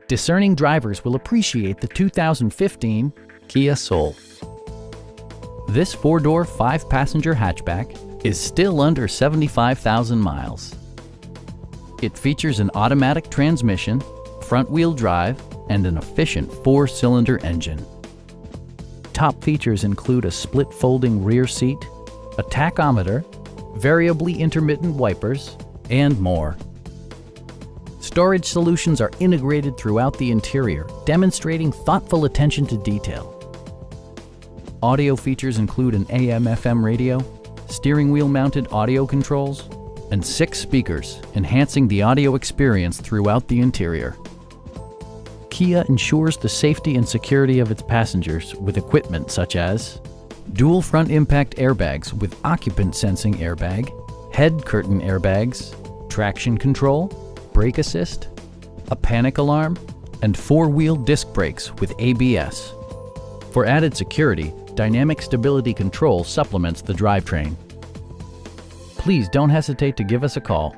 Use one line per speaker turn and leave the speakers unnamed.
Discerning drivers will appreciate the 2015 Kia Soul. This four-door, five-passenger hatchback is still under 75,000 miles. It features an automatic transmission, front-wheel drive, and an efficient four-cylinder engine. Top features include a split folding rear seat, a tachometer, variably intermittent wipers, and more. Storage solutions are integrated throughout the interior, demonstrating thoughtful attention to detail. Audio features include an AM/FM radio, steering wheel mounted audio controls, and 6 speakers, enhancing the audio experience throughout the interior. Kia ensures the safety and security of its passengers with equipment such as dual front impact airbags with occupant sensing airbag, head curtain airbags, traction control, brake assist, a panic alarm, and 4-wheel disc brakes with ABS. For added security, dynamic stability control supplements the drivetrain. Please don't hesitate to give us a call.